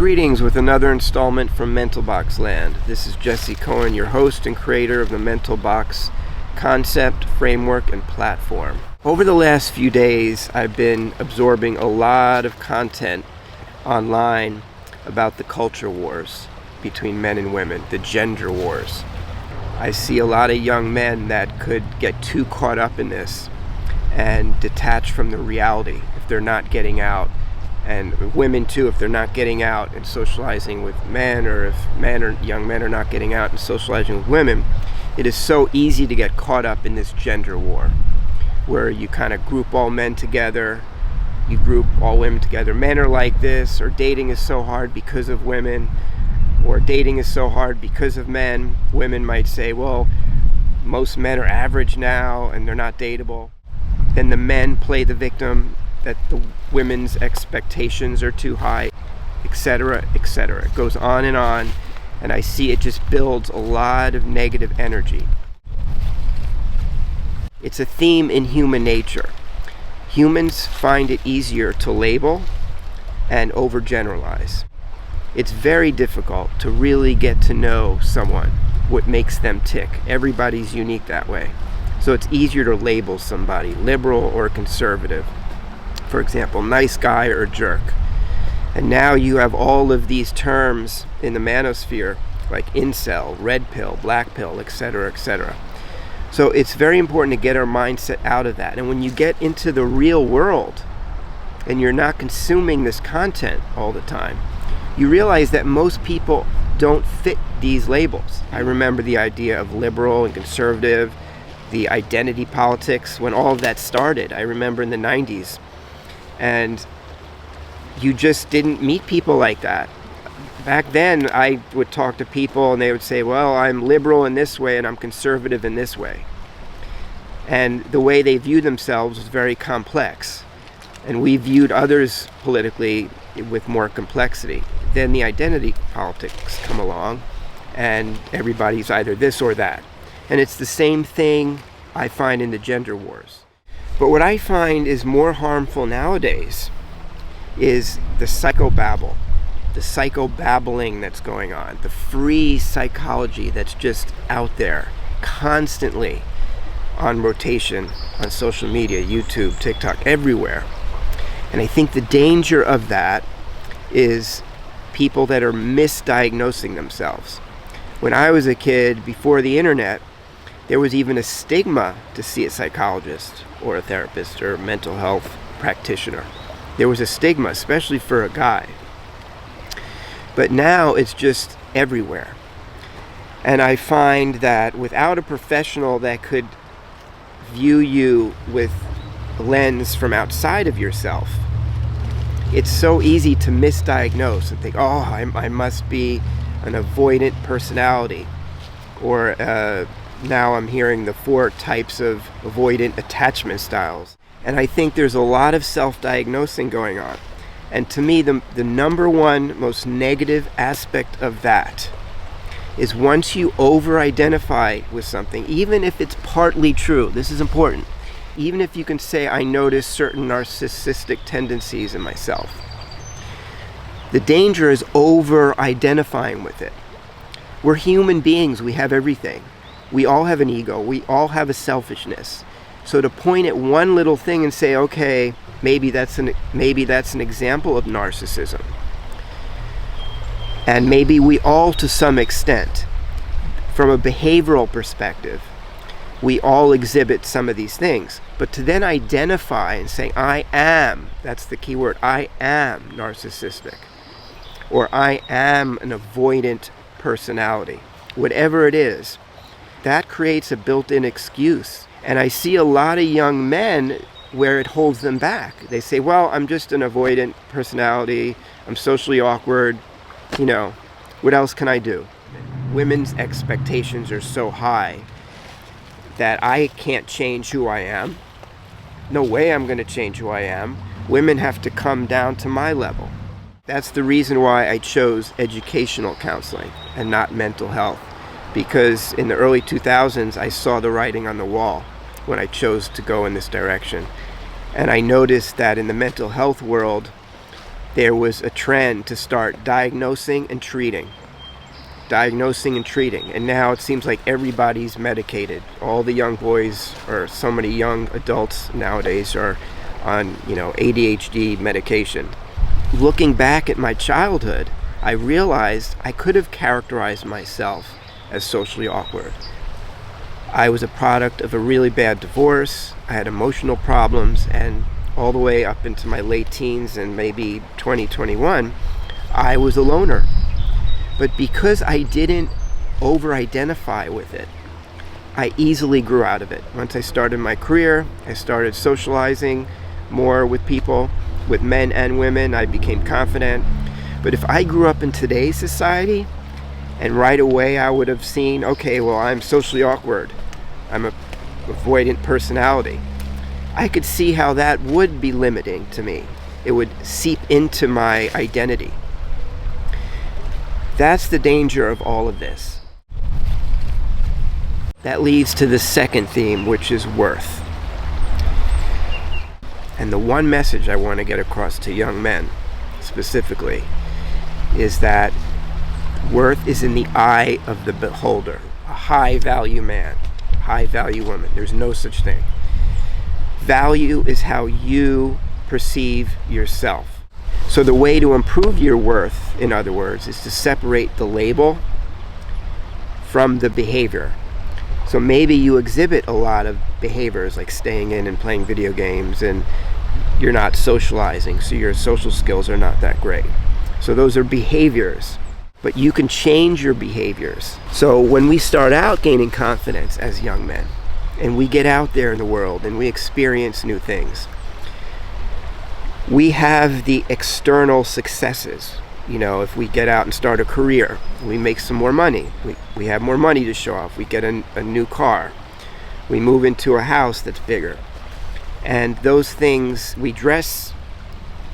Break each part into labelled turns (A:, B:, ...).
A: Greetings with another installment from Mental Box Land. This is Jesse Cohen, your host and creator of the Mental Box concept, framework, and platform. Over the last few days, I've been absorbing a lot of content online about the culture wars between men and women, the gender wars. I see a lot of young men that could get too caught up in this and detach from the reality if they're not getting out. And women too, if they're not getting out and socializing with men, or if young men are not getting out and socializing with women, it is so easy to get caught up in this gender war, where you kind of group all men together, you group all women together. Men are like this, or dating is so hard because of women, or dating is so hard because of men. Women might say, well, most men are average now and they're not dateable. Then the men play the victim, that the women's expectations are too high, etc., etc. It goes on, and I see it just builds a lot of negative energy. It's a theme in human nature. Humans find it easier to label and overgeneralize. It's very difficult to really get to know someone, what makes them tick. Everybody's unique that way. So it's easier to label somebody liberal or conservative. For example, nice guy or jerk. And now you have all of these terms in the manosphere, like incel, red pill, black pill, etc., etc. So it's very important to get our mindset out of that. And when you get into the real world and you're not consuming this content all the time, you realize that most people don't fit these labels. I remember the idea of liberal and conservative, the identity politics, when all of that started. I remember in the 90s. And you just didn't meet people like that. Back then, I would talk to people and they would say, well, I'm liberal in this way and I'm conservative in this way. And the way they viewed themselves was very complex. And we viewed others politically with more complexity. Then the identity politics come along and everybody's either this or that. And it's the same thing I find in the gender wars. But what I find is more harmful nowadays is the psychobabble, the psychobabbling that's going on, the free psychology that's just out there constantly on rotation on social media, YouTube, TikTok, everywhere. And I think the danger of that is people that are misdiagnosing themselves. When I was a kid, before the internet, there was even a stigma to see a psychologist or a therapist or a mental health practitioner. There was a stigma, especially for a guy. But now it's just everywhere. And I find that without a professional that could view you with a lens from outside of yourself, it's so easy to misdiagnose and think, oh, I must be an avoidant personality, or now I'm hearing the 4 types of avoidant attachment styles. And I think there's a lot of self-diagnosing going on. And to me, the number one most negative aspect of that is once you over-identify with something, even if it's partly true, this is important, even if you can say, I notice certain narcissistic tendencies in myself, the danger is over-identifying with it. We're human beings, we have everything. We all have an ego. We all have a selfishness. So to point at one little thing and say, okay, maybe that's an example of narcissism. And maybe we all, to some extent, from a behavioral perspective, we all exhibit some of these things. But to then identify and say, I am, that's the key word, I am narcissistic, or I am an avoidant personality, whatever it is, that creates a built-in excuse. And I see a lot of young men where it holds them back. They say, well, I'm just an avoidant personality, I'm socially awkward, what else can I do? Women's expectations are so high that I can't change who I am. No way I'm going to change who I am. Women have to come down to my level. That's the reason why I chose educational counseling and not mental health. Because in the early 2000s, I saw the writing on the wall when I chose to go in this direction. And I noticed that in the mental health world, there was a trend to start diagnosing and treating. And now it seems like everybody's medicated. All the young boys, or so many young adults nowadays, are on, ADHD medication. Looking back at my childhood, I realized I could have characterized myself as socially awkward. I was a product of a really bad divorce. I had emotional problems, and all the way up into my late teens and maybe 2021, I was a loner. But because I didn't over-identify with it, I easily grew out of it. Once I started my career, I started socializing more with people, with men and women. I became confident. But if I grew up in today's society, and right away I would have seen, okay, well, I'm socially awkward. I'm a avoidant personality. I could see how that would be limiting to me. It would seep into my identity. That's the danger of all of this. That leads to the second theme, which is worth. And the one message I want to get across to young men, specifically, is that worth is in the eye of the beholder. A high-value man, high-value woman. There's no such thing. Value is how you perceive yourself. So the way to improve your worth, in other words, is to separate the label from the behavior. So maybe you exhibit a lot of behaviors like staying in and playing video games, and you're not socializing, so your social skills are not that great. So those are behaviors, but you can change your behaviors. So when we start out gaining confidence as young men, and we get out there in the world and we experience new things, we have the external successes. If we get out and start a career, we make some more money. We have more money to show off. We get a new car. We move into a house that's bigger. And those things, we dress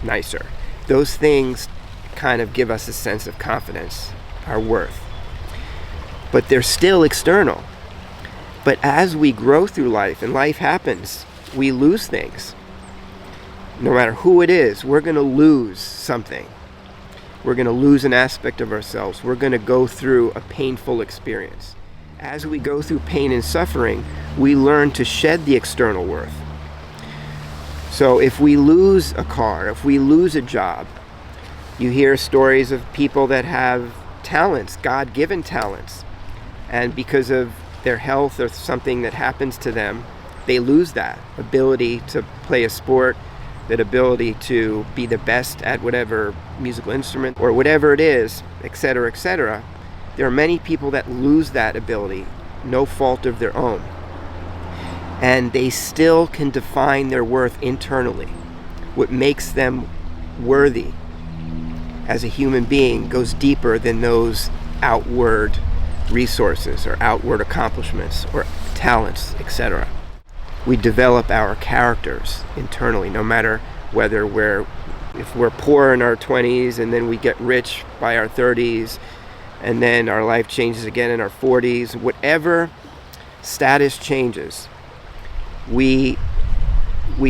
A: nicer. Those things kind of give us a sense of confidence, our worth. But they're still external. But as we grow through life and life happens, we lose things. No matter who it is, we're going to lose something. We're going to lose an aspect of ourselves. We're going to go through a painful experience. As we go through pain and suffering, we learn to shed the external worth. So if we lose a car, if we lose a job, you hear stories of people that have talents, God-given talents, and because of their health or something that happens to them, they lose that ability to play a sport, that ability to be the best at whatever musical instrument or whatever it is, etc., etc. There are many people that lose that ability, no fault of their own. And they still can define their worth internally. What makes them worthy as a human being goes deeper than those outward resources or outward accomplishments or talents, etc. We develop our characters internally, no matter whether if we're poor in our 20s and then we get rich by our 30s and then our life changes again in our 40s, whatever status changes, we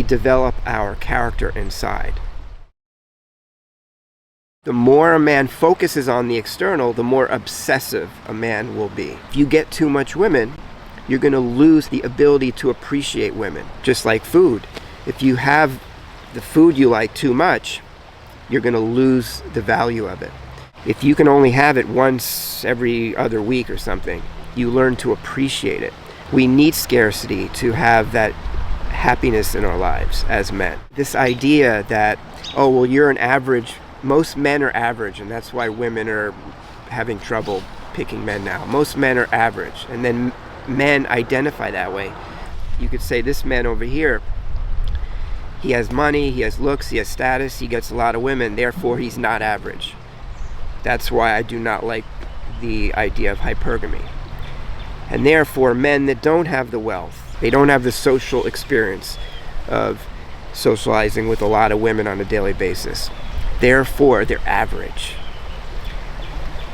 A: develop our character inside. The more a man focuses on the external, the more obsessive a man will be. If you get too much women, you're going to lose the ability to appreciate women. Just like food. If you have the food you like too much, you're going to lose the value of it. If you can only have it once every other week or something, you learn to appreciate it. We need scarcity to have that happiness in our lives as men. This idea that, oh, well, you're an average, most men are average, and that's why women are having trouble picking men now. Most men are average, and then men identify that way. You could say this man over here, he has money, he has looks, he has status, he gets a lot of women, therefore he's not average. That's why I do not like the idea of hypergamy. And therefore, men that don't have the wealth, they don't have the social experience of socializing with a lot of women on a daily basis, therefore they're average.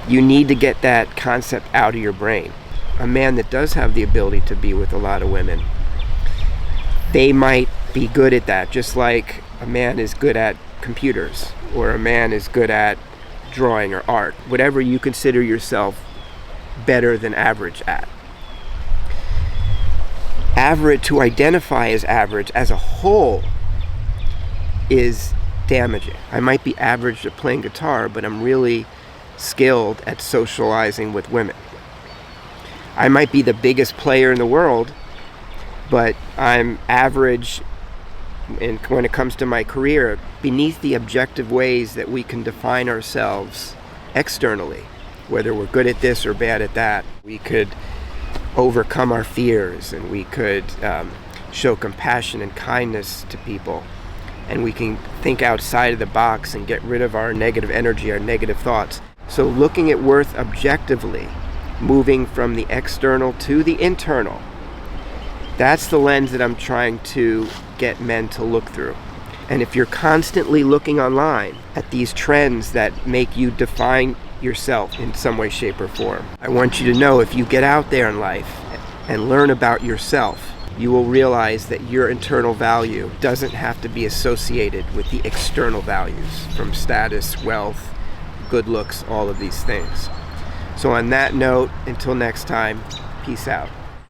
A: You need to get that concept out of your brain. A man that does have the ability to be with a lot of women, they might be good at that, just like a man is good at computers, or a man is good at drawing or art, whatever you consider yourself better than average at. Average, to identify as average as a whole, is damaging. I might be average at playing guitar, but I'm really skilled at socializing with women. I might be the biggest player in the world, but I'm average when it comes to my career beneath the objective ways that we can define ourselves externally, whether we're good at this or bad at that. We could overcome our fears, and we could show compassion and kindness to people, and we can think outside of the box and get rid of our negative energy, our negative thoughts. So looking at worth objectively, moving from the external to the internal, that's the lens that I'm trying to get men to look through. And if you're constantly looking online at these trends that make you define yourself in some way, shape, or form, I want you to know, if you get out there in life and learn about yourself, you will realize that your internal value doesn't have to be associated with the external values, from status, wealth, good looks, all of these things. So on that note, until next time, peace out.